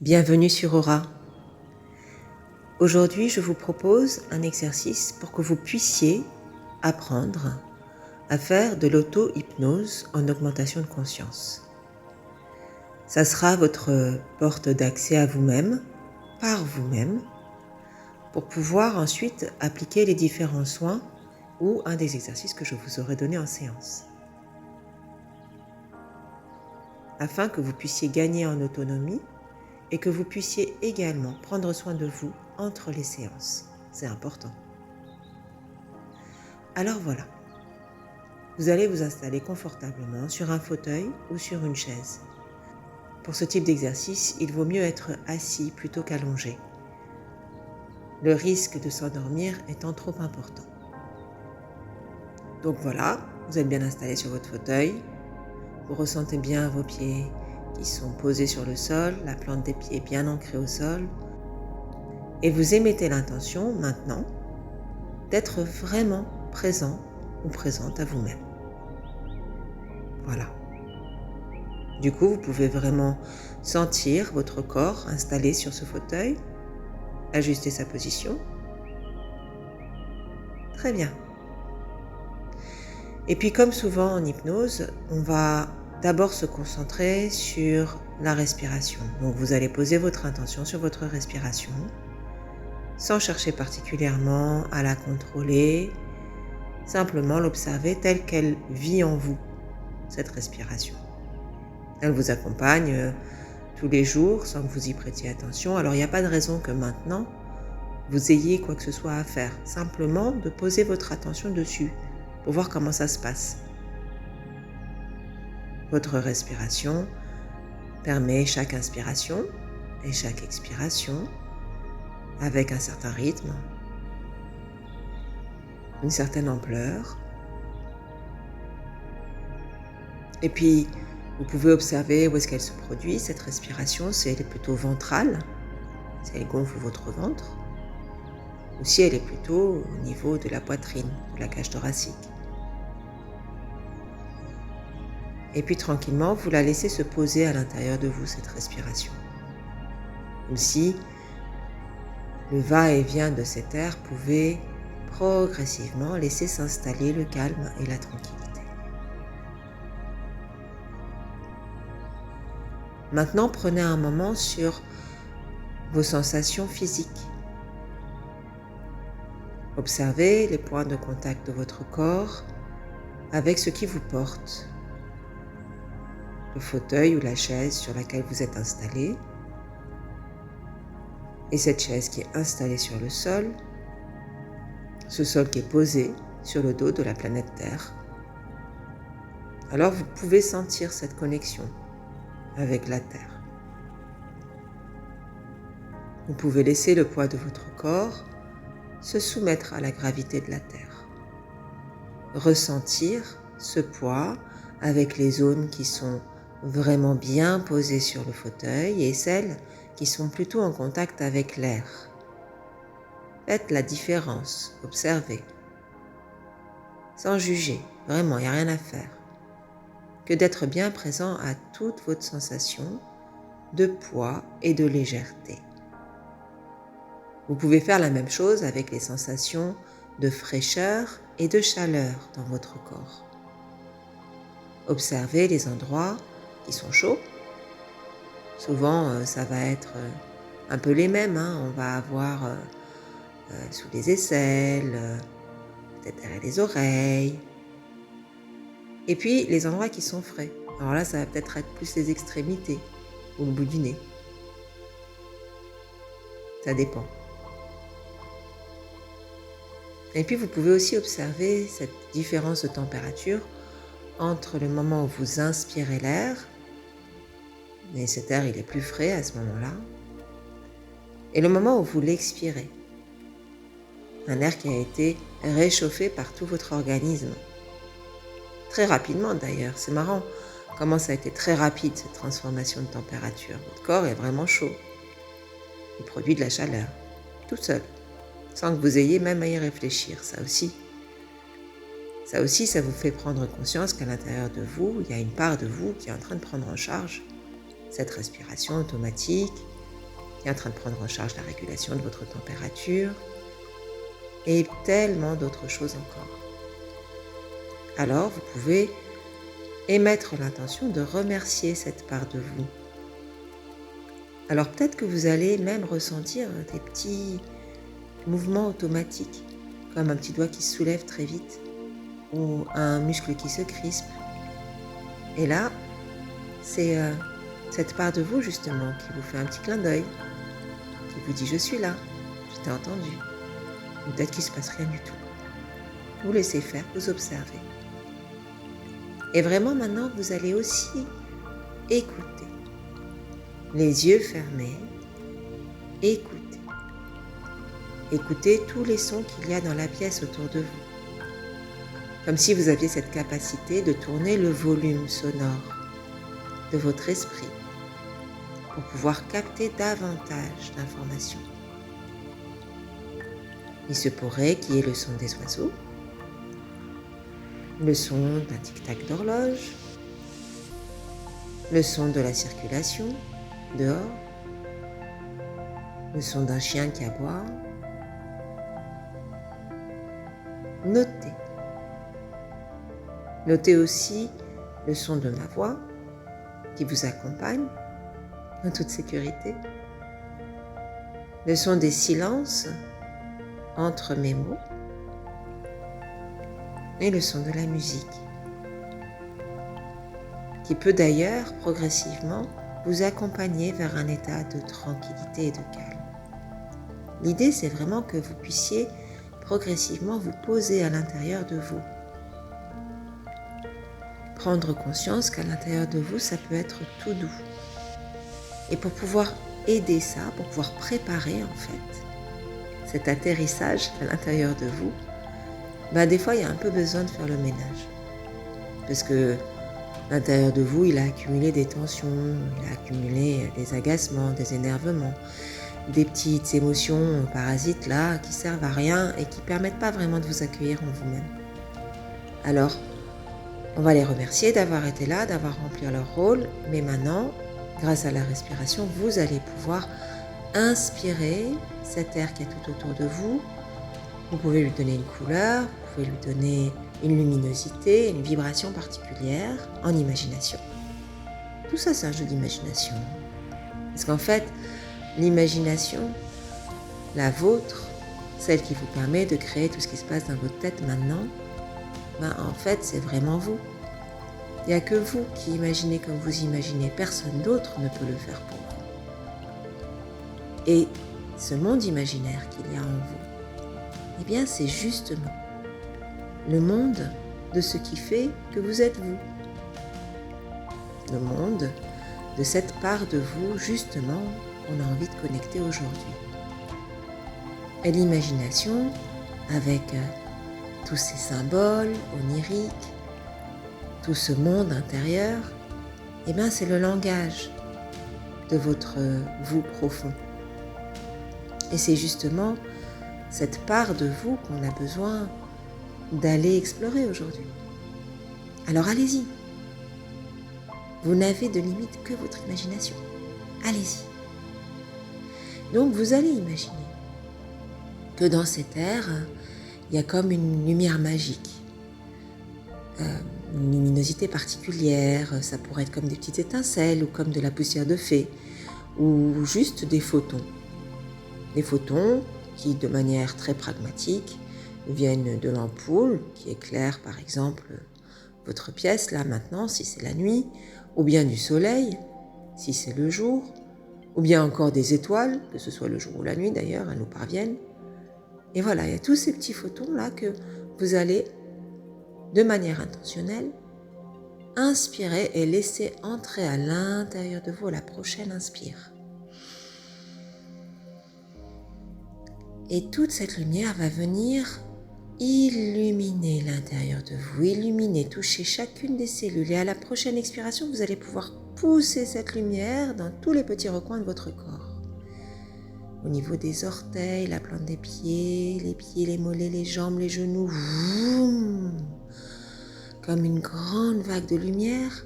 Bienvenue sur Aura. Aujourd'hui, je vous propose un exercice pour que vous puissiez apprendre à faire de l'auto-hypnose en augmentation de conscience. Ça sera votre porte d'accès à vous-même, par vous-même, pour pouvoir ensuite appliquer les différents soins ou un des exercices que je vous aurai donné en séance. Afin que vous puissiez gagner en autonomie et que vous puissiez également prendre soin de vous entre les séances. C'est important. Alors voilà, vous allez vous installer confortablement sur un fauteuil ou sur une chaise. Pour ce type d'exercice, il vaut mieux être assis plutôt qu'allongé, le risque de s'endormir étant trop important. Donc voilà, vous êtes bien installé sur votre fauteuil, vous ressentez bien vos pieds qui sont posés sur le sol, la plante des pieds bien ancrée au sol, et vous émettez l'intention maintenant d'être vraiment présent ou présente à vous-même. Voilà. Du coup, vous pouvez vraiment sentir votre corps installé sur ce fauteuil, ajuster sa position. Très bien. Et puis comme souvent en hypnose, on va d'abord se concentrer sur la respiration. Donc vous allez poser votre intention sur votre respiration, sans chercher particulièrement à la contrôler, simplement l'observer telle qu'elle vit en vous, cette respiration. Elle vous accompagne tous les jours sans que vous y prêtiez attention. Alors il n'y a pas de raison que maintenant vous ayez quoi que ce soit à faire, simplement de poser votre attention dessus pour voir comment ça se passe. Votre respiration permet chaque inspiration et chaque expiration avec un certain rythme, une certaine ampleur. Et puis, vous pouvez observer où est-ce qu'elle se produit, cette respiration, si elle est plutôt ventrale, si elle gonfle votre ventre, ou si elle est plutôt au niveau de la poitrine, de la cage thoracique. Et puis tranquillement, vous la laissez se poser à l'intérieur de vous, cette respiration. Comme si le va-et-vient de cet air pouvait progressivement laisser s'installer le calme et la tranquillité. Maintenant, prenez un moment sur vos sensations physiques. Observez les points de contact de votre corps avec ce qui vous porte. Le fauteuil ou la chaise sur laquelle vous êtes installé, et cette chaise qui est installée sur le sol, ce sol qui est posé sur le dos de la planète Terre. Alors vous pouvez sentir cette connexion avec la Terre. Vous pouvez laisser le poids de votre corps se soumettre à la gravité de la Terre. Ressentir ce poids avec les zones qui sont vraiment bien posées sur le fauteuil et celles qui sont plutôt en contact avec l'air. Faites la différence, observez. Sans juger, vraiment, il n'y a rien à faire. Que d'être bien présent à toute votre sensation de poids et de légèreté. Vous pouvez faire la même chose avec les sensations de fraîcheur et de chaleur dans votre corps. Observez les endroits qui sont chauds. Souvent, ça va être un peu les mêmes. On va avoir sous les aisselles, peut-être derrière les oreilles. Et puis, les endroits qui sont frais. Alors là, ça va peut-être être plus les extrémités ou le bout du nez. Ça dépend. Et puis, vous pouvez aussi observer cette différence de température entre le moment où vous inspirez l'air, et cet air il est plus frais à ce moment-là, et le moment où vous l'expirez. Un air qui a été réchauffé par tout votre organisme. Très rapidement d'ailleurs, c'est marrant comment ça a été très rapide cette transformation de température. Votre corps est vraiment chaud. Il produit de la chaleur, tout seul, sans que vous ayez même à y réfléchir, ça aussi. Ça vous fait prendre conscience qu'à l'intérieur de vous, il y a une part de vous qui est en train de prendre en charge cette respiration automatique qui est en train de prendre en charge la régulation de votre température et tellement d'autres choses encore. Alors, vous pouvez émettre l'intention de remercier cette part de vous. Alors peut-être que vous allez même ressentir des petits mouvements automatiques, comme un petit doigt qui se soulève très vite ou un muscle qui se crispe. Et là, c'est cette part de vous justement qui vous fait un petit clin d'œil, qui vous dit « je suis là, je t'ai entendu ». Ou peut-être qu'il ne se passe rien du tout. Vous laissez faire, vous observez. Et vraiment maintenant, vous allez aussi écouter. Les yeux fermés, écoutez. Écoutez tous les sons qu'il y a dans la pièce autour de vous. Comme si vous aviez cette capacité de tourner le volume sonore de votre esprit pour pouvoir capter davantage d'informations. Il se pourrait qu'il y ait le son des oiseaux, le son d'un tic-tac d'horloge, le son de la circulation dehors, le son d'un chien qui aboie. Notez. Notez aussi le son de ma voix qui vous accompagne en toute sécurité, le son des silences entre mes mots et le son de la musique, qui peut d'ailleurs progressivement vous accompagner vers un état de tranquillité et de calme. L'idée, c'est vraiment que vous puissiez progressivement vous poser à l'intérieur de vous. Prendre conscience qu'à l'intérieur de vous, ça peut être tout doux. Et pour pouvoir aider ça, pour pouvoir préparer en fait cet atterrissage à l'intérieur de vous, des fois il y a un peu besoin de faire le ménage. Parce que à l'intérieur de vous, il a accumulé des tensions, il a accumulé des agacements, des énervements, des petites émotions parasites là qui servent à rien et qui ne permettent pas vraiment de vous accueillir en vous-même. Alors, on va les remercier d'avoir été là, d'avoir rempli leur rôle, mais maintenant, grâce à la respiration, vous allez pouvoir inspirer cet air qui est tout autour de vous. Vous pouvez lui donner une couleur, vous pouvez lui donner une luminosité, une vibration particulière en imagination. Tout ça, c'est un jeu d'imagination. Parce qu'en fait, l'imagination, la vôtre, celle qui vous permet de créer tout ce qui se passe dans votre tête maintenant, en fait, c'est vraiment vous. Il n'y a que vous qui imaginez comme vous imaginez. Personne d'autre ne peut le faire pour vous. Et ce monde imaginaire qu'il y a en vous, eh bien, c'est justement le monde de ce qui fait que vous êtes vous. Le monde de cette part de vous, justement, on a envie de connecter aujourd'hui. Et l'imagination, avec tous ces symboles oniriques, tout ce monde intérieur, eh bien, c'est le langage de votre vous profond. Et c'est justement cette part de vous qu'on a besoin d'aller explorer aujourd'hui. Alors allez-y. Vous n'avez de limite que votre imagination. Allez-y. Donc vous allez imaginer que dans cet air, il y a comme une lumière magique, une luminosité particulière, ça pourrait être comme des petites étincelles ou comme de la poussière de fée, ou juste des photons. Des photons qui, de manière très pragmatique, viennent de l'ampoule qui éclaire par exemple votre pièce là maintenant si c'est la nuit, ou bien du soleil si c'est le jour, ou bien encore des étoiles, que ce soit le jour ou la nuit d'ailleurs, elles nous parviennent. Et voilà, il y a tous ces petits photons là que vous allez, de manière intentionnelle, inspirer et laisser entrer à l'intérieur de vous à la prochaine inspire. Et toute cette lumière va venir illuminer l'intérieur de vous, illuminer, toucher chacune des cellules. Et à la prochaine expiration, vous allez pouvoir pousser cette lumière dans tous les petits recoins de votre corps. Au niveau des orteils, la plante des pieds, les mollets, les jambes, les genoux. Vroom, comme une grande vague de lumière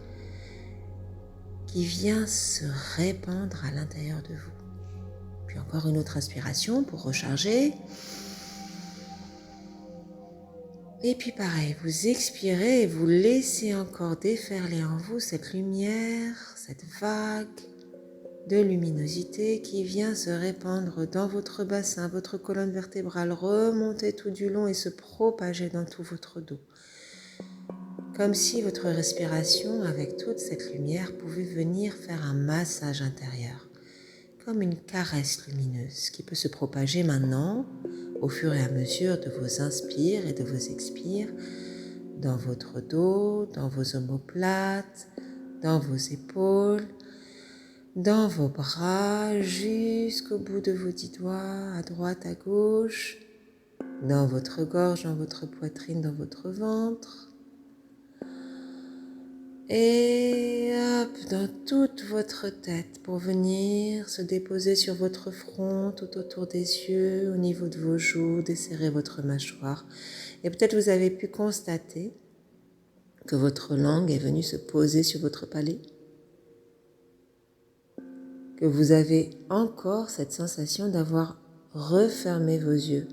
qui vient se répandre à l'intérieur de vous. Puis encore une autre inspiration pour recharger. Et puis pareil, vous expirez et vous laissez encore déferler en vous cette lumière, cette vague de luminosité qui vient se répandre dans votre bassin, votre colonne vertébrale, remonter tout du long et se propager dans tout votre dos. Comme si votre respiration, avec toute cette lumière, pouvait venir faire un massage intérieur, comme une caresse lumineuse qui peut se propager maintenant au fur et à mesure de vos inspires et de vos expires, dans votre dos, dans vos omoplates, dans vos épaules, dans vos bras, jusqu'au bout de vos 10 doigts, à droite, à gauche, dans votre gorge, dans votre poitrine, dans votre ventre. Et hop, dans toute votre tête pour venir se déposer sur votre front, tout autour des yeux, au niveau de vos joues, desserrer votre mâchoire. Et peut-être vous avez pu constater que votre langue est venue se poser sur votre palais, que vous avez encore cette sensation d'avoir refermé vos yeux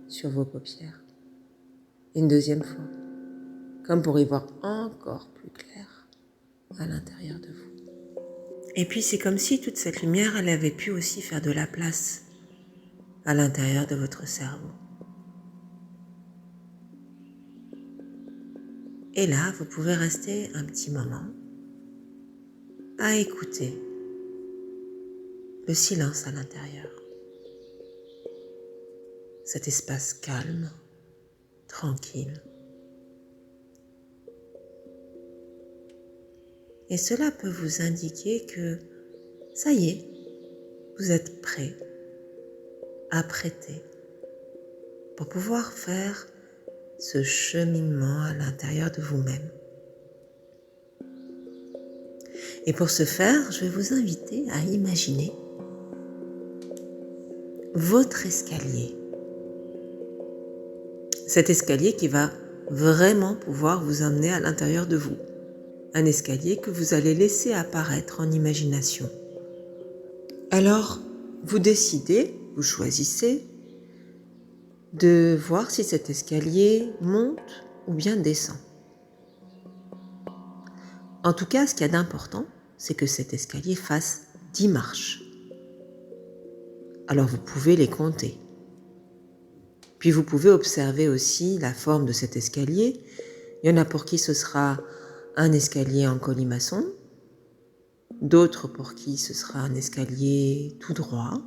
sur vos paupières. Une deuxième fois, comme pour y voir encore plus clair à l'intérieur de vous. Et puis c'est comme si toute cette lumière, elle avait pu aussi faire de la place à l'intérieur de votre cerveau. Et là, vous pouvez rester un petit moment à écouter le silence à l'intérieur. Cet espace calme, tranquille. Et cela peut vous indiquer que, ça y est, vous êtes prêt, apprêté, pour pouvoir faire ce cheminement à l'intérieur de vous-même. Et pour ce faire, je vais vous inviter à imaginer votre escalier. Cet escalier qui va vraiment pouvoir vous emmener à l'intérieur de vous. Un escalier que vous allez laisser apparaître en imagination. Alors, vous décidez, vous choisissez de voir si cet escalier monte ou bien descend. En tout cas, ce qu'il y a d'important, c'est que cet escalier fasse 10 marches. Alors vous pouvez les compter. Puis vous pouvez observer aussi la forme de cet escalier. Il y en a pour qui ce sera un escalier en colimaçon, d'autres pour qui ce sera un escalier tout droit,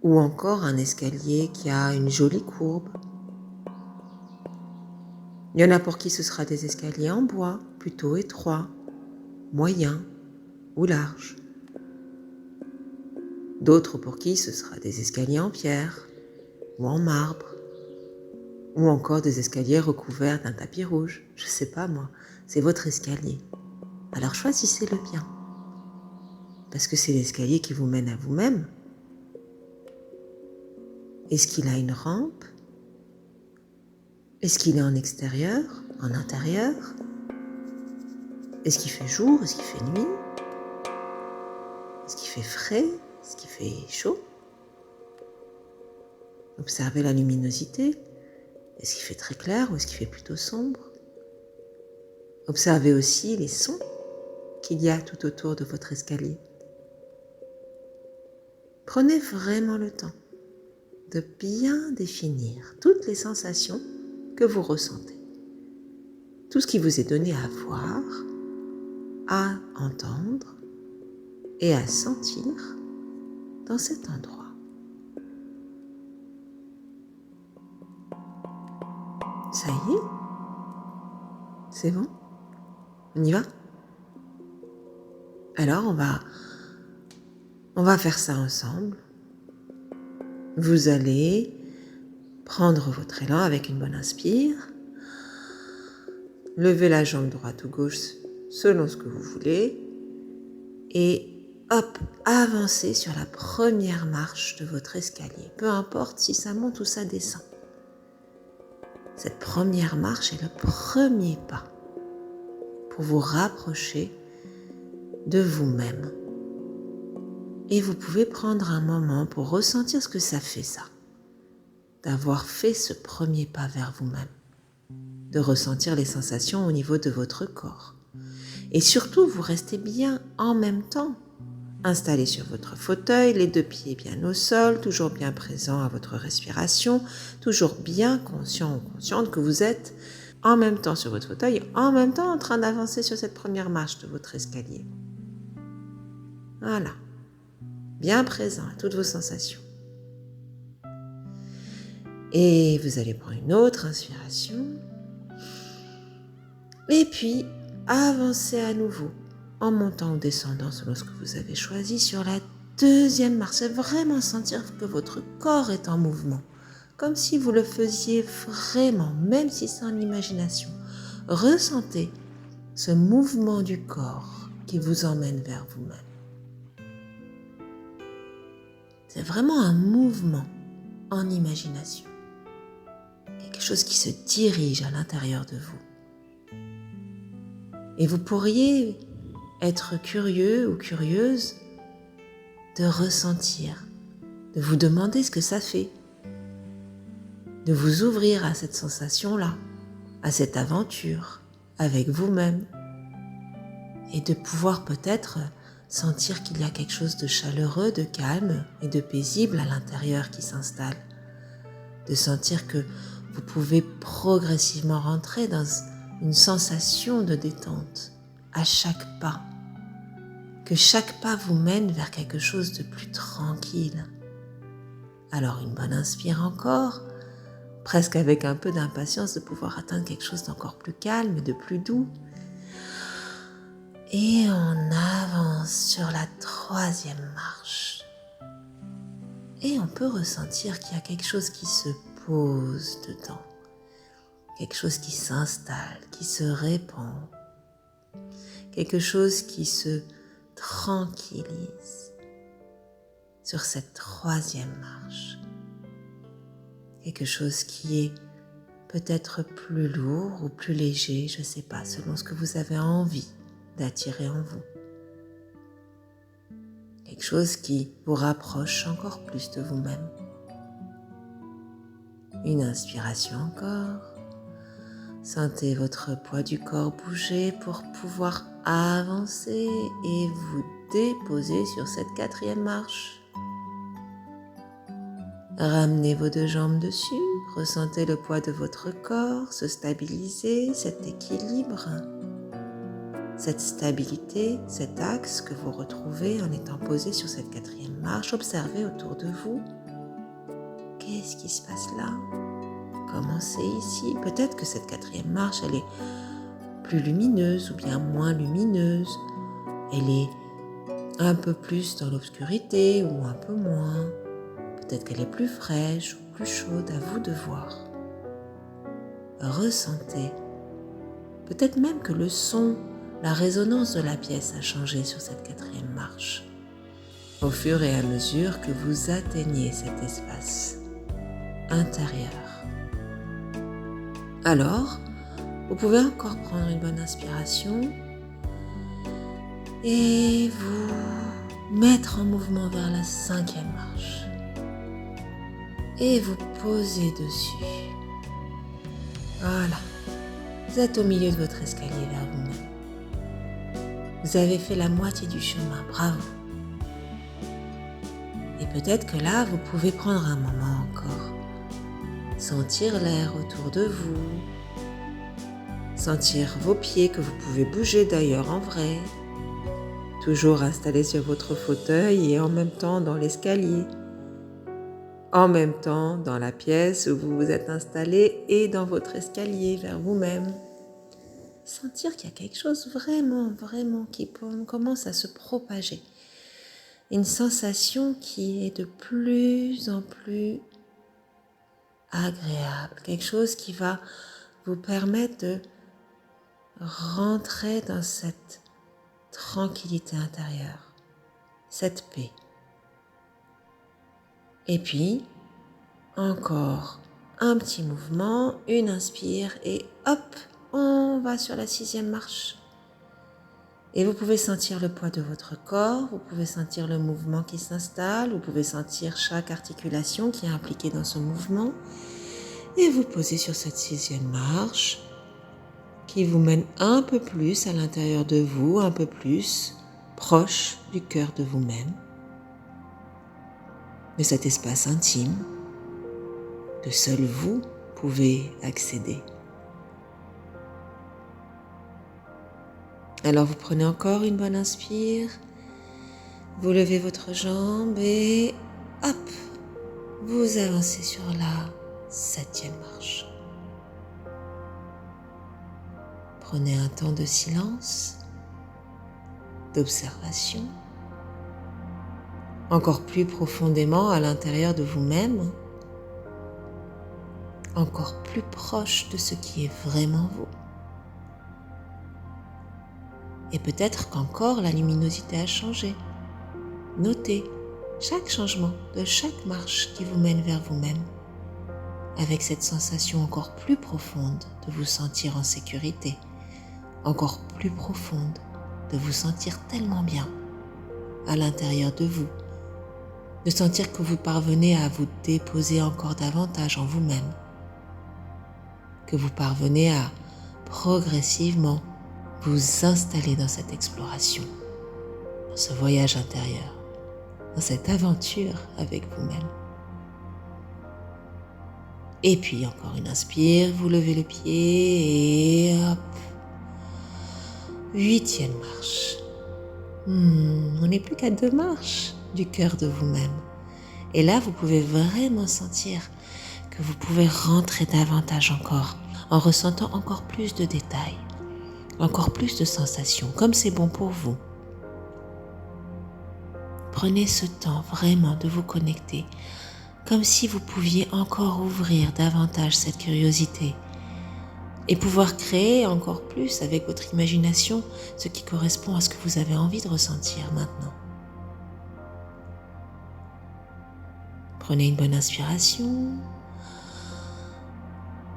ou encore un escalier qui a une jolie courbe. Il y en a pour qui ce sera des escaliers en bois, plutôt étroits, moyens ou larges. D'autres pour qui ce sera des escaliers en pierre ou en marbre, ou encore des escaliers recouverts d'un tapis rouge. Je sais pas moi, c'est votre escalier. Alors choisissez le bien, parce que c'est l'escalier qui vous mène à vous-même. Est-ce qu'il a une rampe? Est-ce qu'il est en extérieur, en intérieur? Est-ce qu'il fait jour? Est-ce qu'il fait nuit? Est-ce qu'il fait frais? Est-ce qu'il fait chaud? Observez la luminosité. Est-ce qu'il fait très clair ou est-ce qu'il fait plutôt sombre? Observez aussi les sons qu'il y a tout autour de votre escalier. Prenez vraiment le temps de bien définir toutes les sensations que vous ressentez. Tout ce qui vous est donné à voir, à entendre et à sentir dans cet endroit. Ça y est? C'est bon? On y va? Alors on va faire ça ensemble. Vous allez prendre votre élan avec une bonne inspire. Levez la jambe droite ou gauche selon ce que vous voulez. Et hop, avancez sur la première marche de votre escalier. Peu importe si ça monte ou ça descend. Cette première marche est le premier pas pour vous rapprocher de vous-même Et vous pouvez prendre un moment pour ressentir ce que ça fait, ça. D'avoir fait ce premier pas vers vous-même. De ressentir les sensations au niveau de votre corps. Et surtout, vous restez bien en même temps installé sur votre fauteuil, les 2 pieds bien au sol, toujours bien présent à votre respiration, toujours bien conscient ou consciente que vous êtes en même temps sur votre fauteuil, en même temps en train d'avancer sur cette première marche de votre escalier. Voilà, bien présent à toutes vos sensations. Et vous allez prendre une autre inspiration. Et puis, avancez à nouveau en montant ou descendant selon ce que vous avez choisi sur la 2e marche. C'est vraiment sentir que votre corps est en mouvement, comme si vous le faisiez vraiment, même si c'est en imagination. Ressentez ce mouvement du corps qui vous emmène vers vous-même. C'est vraiment un mouvement en imagination, quelque chose qui se dirige à l'intérieur de vous. Et vous pourriez être curieux ou curieuse de ressentir, de vous demander ce que ça fait, de vous ouvrir à cette sensation-là, à cette aventure avec vous-même et de pouvoir peut-être sentir qu'il y a quelque chose de chaleureux, de calme et de paisible à l'intérieur qui s'installe, de sentir que vous pouvez progressivement rentrer dans une sensation de détente à chaque pas, que chaque pas vous mène vers quelque chose de plus tranquille. Alors une bonne inspire encore, presque avec un peu d'impatience de pouvoir atteindre quelque chose d'encore plus calme et de plus doux. Et on avance sur la 3e marche. Et on peut ressentir qu'il y a quelque chose qui se pose dedans, quelque chose qui s'installe, qui se répand, quelque chose qui se tranquillise sur cette 3e marche. Quelque chose qui est peut-être plus lourd ou plus léger, je ne sais pas, selon ce que vous avez envie d'attirer en vous. Quelque chose qui vous rapproche encore plus de vous-même. Une inspiration encore. Sentez votre poids du corps bouger pour pouvoir avancer et vous déposer sur cette 4e marche. Ramenez vos 2 jambes dessus, ressentez le poids de votre corps se stabiliser, cet équilibre, cette stabilité, cet axe que vous retrouvez en étant posé sur cette 4e marche. Observez autour de vous. Qu'est-ce qui se passe là ? Comment c'est ici ? Peut-être que cette 4e marche, elle est plus lumineuse ou bien moins lumineuse. Elle est un peu plus dans l'obscurité ou un peu moins. Peut-être qu'elle est plus fraîche ou plus chaude, à vous de voir. Ressentez. Peut-être même que le son, la résonance de la pièce a changé sur cette 4e marche. Au fur et à mesure que vous atteignez cet espace intérieur. Alors, vous pouvez encore prendre une bonne inspiration et vous mettre en mouvement vers la 5e marche. Et vous posez dessus. Voilà. Vous êtes au milieu de votre escalier vers vous-même. Vous avez fait la moitié du chemin. Bravo. Et peut-être que là, vous pouvez prendre un moment encore. Sentir l'air autour de vous. Sentir vos pieds que vous pouvez bouger d'ailleurs en vrai. Toujours installé sur votre fauteuil et en même temps dans l'escalier. En même temps dans la pièce où vous vous êtes installé et dans votre escalier vers vous-même. Sentir qu'il y a quelque chose vraiment qui commence à se propager. Une sensation qui est de plus en plus agréable. Quelque chose qui va vous permettre de rentrer dans cette tranquillité intérieure, cette paix. Et puis, encore un petit mouvement, une inspire et hop, on va sur la 6e marche. Et vous pouvez sentir le poids de votre corps, vous pouvez sentir le mouvement qui s'installe, vous pouvez sentir chaque articulation qui est impliquée dans ce mouvement. Et vous posez sur cette 6e marche qui vous mène un peu plus à l'intérieur de vous, un peu plus proche du cœur de vous-même, de cet espace intime que seul vous pouvez accéder. Alors vous prenez encore une bonne inspire, vous levez votre jambe et hop, vous avancez sur la 7e marche. Prenez un temps de silence, d'observation, encore plus profondément à l'intérieur de vous-même, encore plus proche de ce qui est vraiment vous. Et peut-être qu'encore la luminosité a changé. Notez chaque changement de chaque marche qui vous mène vers vous-même, avec cette sensation encore plus profonde de vous sentir en sécurité, encore plus profonde de vous sentir tellement bien à l'intérieur de vous, de sentir que vous parvenez à vous déposer encore davantage en vous-même, que vous parvenez à progressivement vous installer dans cette exploration, dans ce voyage intérieur, dans cette aventure avec vous-même. Et puis encore une inspire, vous levez le pied et hop, 8e marche. On n'est plus qu'à 2 marches du cœur de vous-même. Et là, vous pouvez vraiment sentir que vous pouvez rentrer davantage encore, en ressentant encore plus de détails, encore plus de sensations, comme c'est bon pour vous. Prenez ce temps vraiment de vous connecter, comme si vous pouviez encore ouvrir davantage cette curiosité et pouvoir créer encore plus avec votre imagination ce qui correspond à ce que vous avez envie de ressentir maintenant. Prenez une bonne inspiration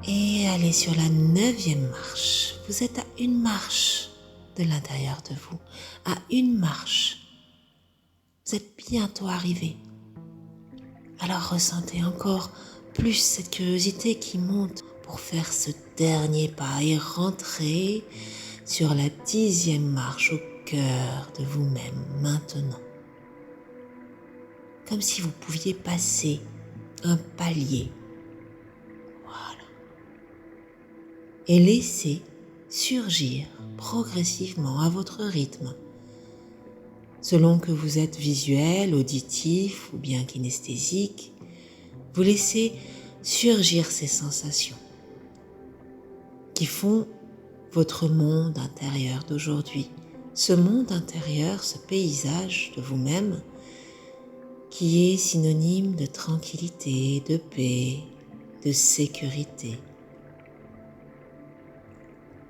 et allez sur la 9e marche. Vous êtes à une marche de l'intérieur de vous, à une marche. Vous êtes bientôt arrivé. Alors ressentez encore plus cette curiosité qui monte pour faire ce dernier pas et rentrer sur la 10e marche au cœur de vous-même maintenant. Comme si vous pouviez passer un palier. Voilà. Et laisser surgir progressivement à votre rythme, selon que vous êtes visuel, auditif ou bien kinesthésique, vous laissez surgir ces sensations qui font votre monde intérieur d'aujourd'hui. Ce monde intérieur, ce paysage de vous-même qui est synonyme de tranquillité, de paix, de sécurité.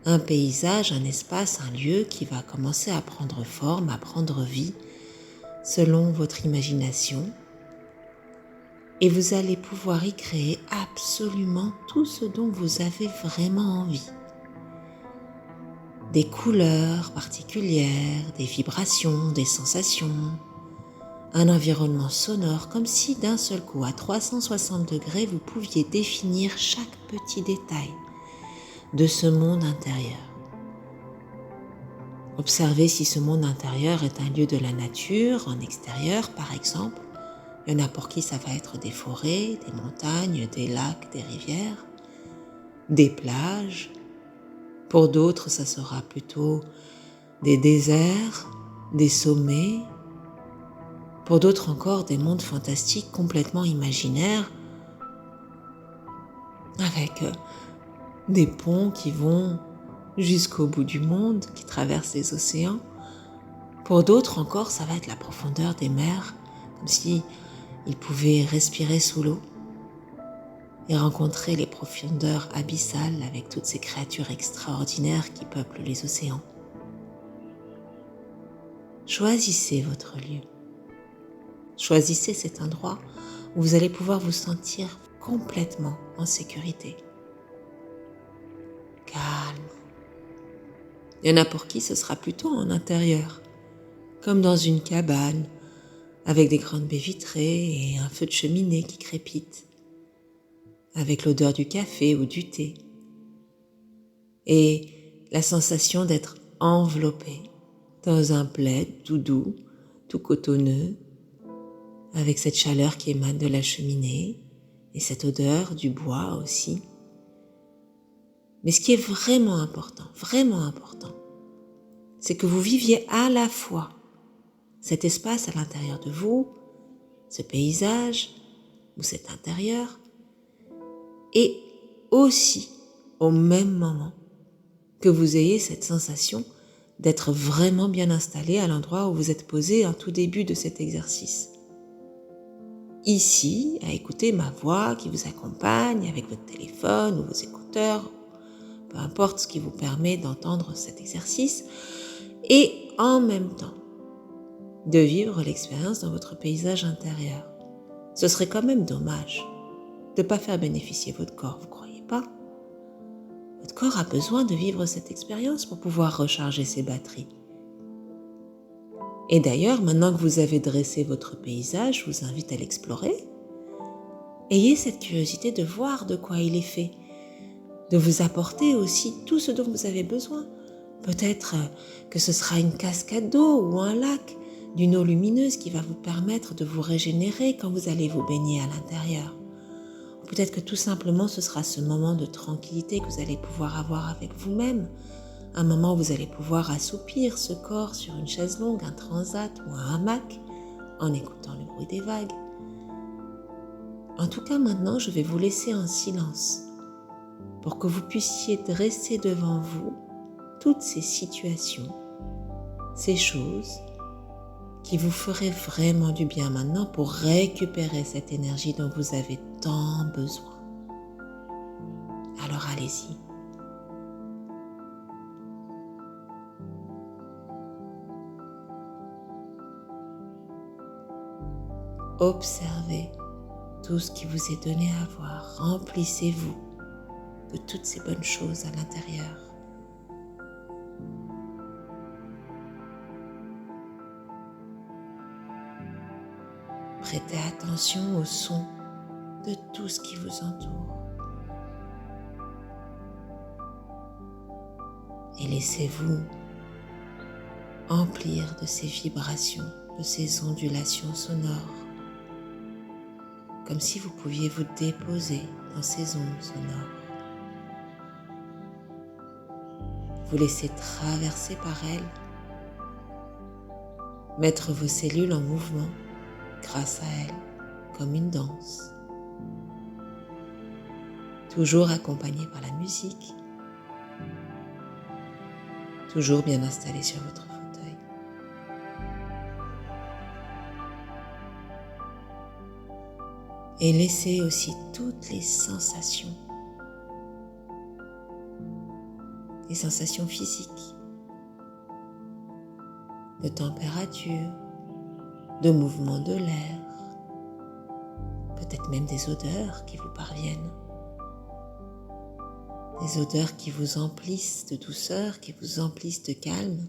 Un paysage, un espace, un lieu qui va commencer à prendre forme, à prendre vie selon votre imagination. Et vous allez pouvoir y créer absolument tout ce dont vous avez vraiment envie. Des couleurs particulières, des vibrations, des sensations, un environnement sonore comme si d'un seul coup, à 360 degrés, vous pouviez définir chaque petit détail de ce monde intérieur. Observez si ce monde intérieur est un lieu de la nature, en extérieur par exemple. Il y en a pour qui ça va être des forêts, des montagnes, des lacs, des rivières, des plages. Pour d'autres, ça sera plutôt des déserts, des sommets. Pour d'autres encore, des mondes fantastiques complètement imaginaires, avec des ponts qui vont jusqu'au bout du monde, qui traversent les océans. Pour d'autres encore, ça va être la profondeur des mers, comme si ils pouvaient respirer sous l'eau et rencontrer les profondeurs abyssales avec toutes ces créatures extraordinaires qui peuplent les océans. Choisissez votre lieu. Choisissez cet endroit où vous allez pouvoir vous sentir complètement en sécurité. Calme, Il y en a pour qui ce sera plutôt en intérieur, comme dans une cabane, avec des grandes baies vitrées et un feu de cheminée qui crépite, avec l'odeur du café ou du thé, et la sensation d'être enveloppé dans un plaid tout doux, tout cotonneux, avec cette chaleur qui émane de la cheminée et cette odeur du bois aussi. Mais ce qui est vraiment important, c'est que vous viviez à la fois cet espace à l'intérieur de vous, ce paysage ou cet intérieur, et aussi au même moment que vous ayez cette sensation d'être vraiment bien installé à l'endroit où vous êtes posé en tout début de cet exercice. Ici, à écouter ma voix qui vous accompagne avec votre téléphone ou vos écouteurs, peu importe ce qui vous permet d'entendre cet exercice, et en même temps de vivre l'expérience dans votre paysage intérieur. Ce serait quand même dommage de ne pas faire bénéficier votre corps, vous ne croyez pas? Votre corps a besoin de vivre cette expérience pour pouvoir recharger ses batteries. Et d'ailleurs, maintenant que vous avez dressé votre paysage, je vous invite à l'explorer. Ayez cette curiosité de voir de quoi il est fait, de vous apporter aussi tout ce dont vous avez besoin. Peut-être que ce sera une cascade d'eau ou un lac, d'une eau lumineuse qui va vous permettre de vous régénérer quand vous allez vous baigner à l'intérieur. Ou peut-être que tout simplement ce sera ce moment de tranquillité que vous allez pouvoir avoir avec vous-même, un moment où vous allez pouvoir assoupir ce corps sur une chaise longue, un transat ou un hamac, en écoutant le bruit des vagues. En tout cas, maintenant, je vais vous laisser en silence pour que vous puissiez dresser devant vous toutes ces situations, ces choses qui vous feraient vraiment du bien maintenant pour récupérer cette énergie dont vous avez tant besoin. Alors allez-y. Observez tout ce qui vous est donné à voir. Remplissez-vous de toutes ces bonnes choses à l'intérieur. Prêtez attention au son de tout ce qui vous entoure. Et laissez-vous emplir de ces vibrations, de ces ondulations sonores, comme si vous pouviez vous déposer dans ces ondes sonores. Vous laissez traverser par elles, mettre vos cellules en mouvement grâce à elles, comme une danse. Toujours accompagné par la musique, toujours bien installé sur votre fauteuil. Et laissez aussi toutes les sensations physiques, de température, de mouvement de l'air, peut-être même des odeurs qui vous parviennent, des odeurs qui vous emplissent de douceur, qui vous emplissent de calme.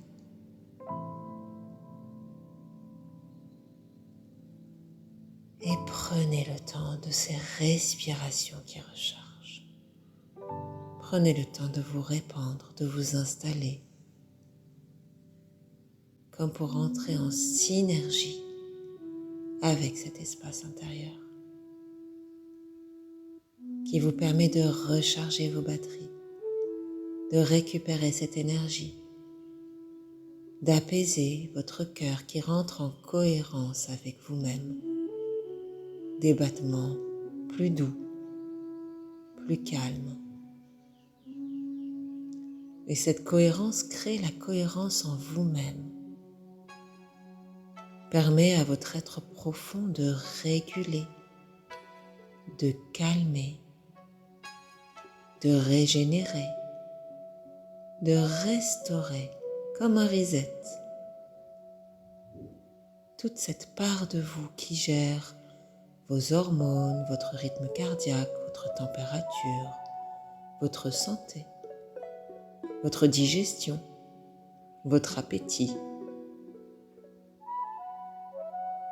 Et prenez le temps de ces respirations qui rechargent. Prenez le temps de vous répandre, de vous installer, comme pour entrer en synergie avec cet espace intérieur qui vous permet de recharger vos batteries, de récupérer cette énergie, d'apaiser votre cœur qui rentre en cohérence avec vous-même, des battements plus doux, plus calmes. Et cette cohérence crée la cohérence en vous-même, permet à votre être profond de réguler, de calmer, de régénérer, de restaurer comme un reset toute cette part de vous qui gère vos hormones, votre rythme cardiaque, votre température, votre santé, votre digestion, votre appétit.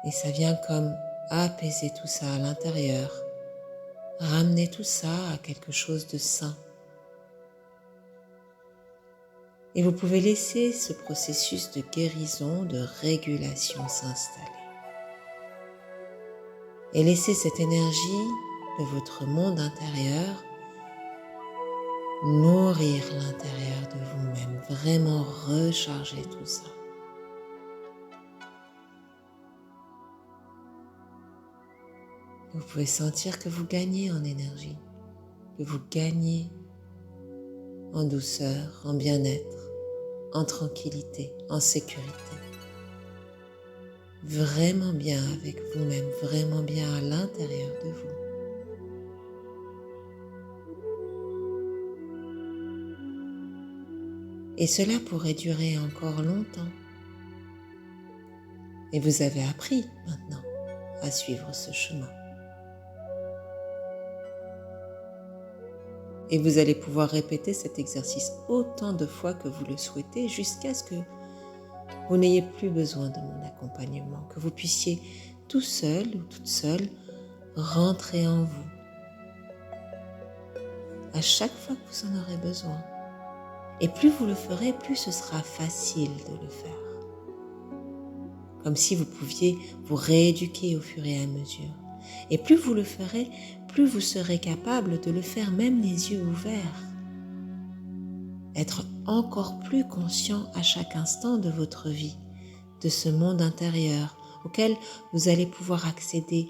Et ça vient comme apaiser tout ça à l'intérieur, ramener tout ça à quelque chose de sain. Et vous pouvez laisser ce processus de guérison, de régulation s'installer. Et laisser cette énergie de votre monde intérieur nourrir l'intérieur de vous-même, vraiment recharger tout ça. Vous pouvez sentir que vous gagnez en énergie, que vous gagnez en douceur, en bien-être, en tranquillité, en sécurité. Vraiment bien avec vous-même, vraiment bien à l'intérieur de vous. Et cela pourrait durer encore longtemps. Et vous avez appris maintenant à suivre ce chemin. Et vous allez pouvoir répéter cet exercice autant de fois que vous le souhaitez jusqu'à ce que vous n'ayez plus besoin de mon accompagnement, que vous puissiez tout seul ou toute seule rentrer en vous à chaque fois que vous en aurez besoin. Et plus vous le ferez, plus ce sera facile de le faire. Comme si vous pouviez vous rééduquer au fur et à mesure. Et plus vous le ferez, plus vous serez capable de le faire même les yeux ouverts. Être encore plus conscient à chaque instant de votre vie, de ce monde intérieur auquel vous allez pouvoir accéder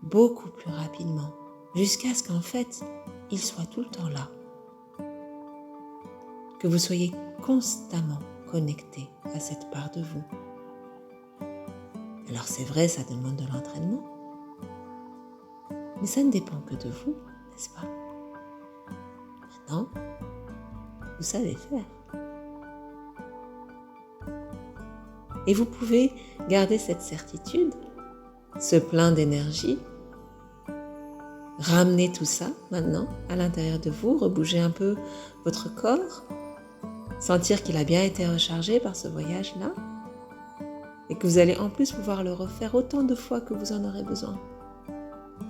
beaucoup plus rapidement, jusqu'à ce qu'en fait, il soit tout le temps là. Que vous soyez constamment connecté à cette part de vous. Alors c'est vrai, ça demande de l'entraînement, mais ça ne dépend que de vous, n'est-ce pas? Maintenant, vous savez faire. Et vous pouvez garder cette certitude, ce plein d'énergie, ramener tout ça maintenant à l'intérieur de vous, rebouger un peu votre corps, sentir qu'il a bien été rechargé par ce voyage-là et que vous allez en plus pouvoir le refaire autant de fois que vous en aurez besoin.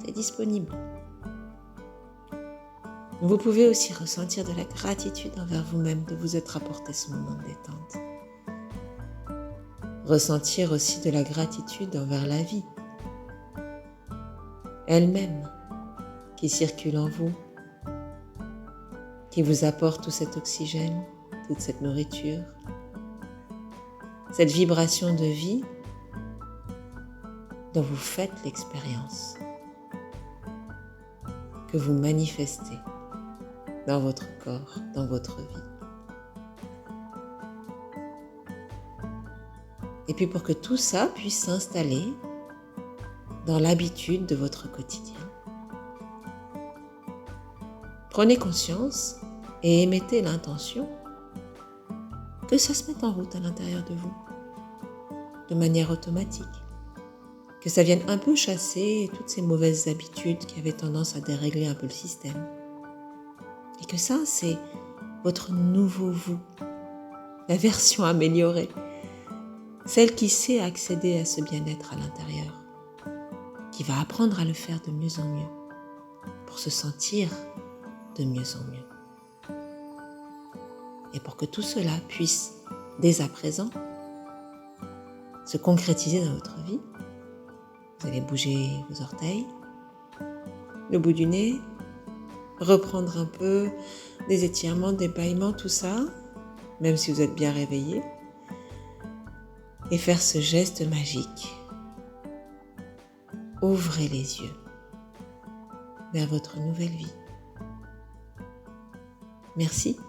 C'est disponible. Vous pouvez aussi ressentir de la gratitude envers vous-même de vous être apporté ce moment de détente. Ressentir aussi de la gratitude envers la vie, elle-même, qui circule en vous, qui vous apporte tout cet oxygène, toute cette nourriture, cette vibration de vie dont vous faites l'expérience, que vous manifestez dans votre corps, dans votre vie. Et puis pour que tout ça puisse s'installer dans l'habitude de votre quotidien, prenez conscience et émettez l'intention que ça se mette en route à l'intérieur de vous, de manière automatique, que ça vienne un peu chasser toutes ces mauvaises habitudes qui avaient tendance à dérégler un peu le système. Et que ça, c'est votre nouveau vous, la version améliorée, celle qui sait accéder à ce bien-être à l'intérieur, qui va apprendre à le faire de mieux en mieux, pour se sentir de mieux en mieux. Et pour que tout cela puisse, dès à présent, se concrétiser dans votre vie, vous allez bouger vos orteils, le bout du nez, reprendre un peu des étirements, des bâillements, tout ça, même si vous êtes bien réveillé, et faire ce geste magique. Ouvrez les yeux vers votre nouvelle vie. Merci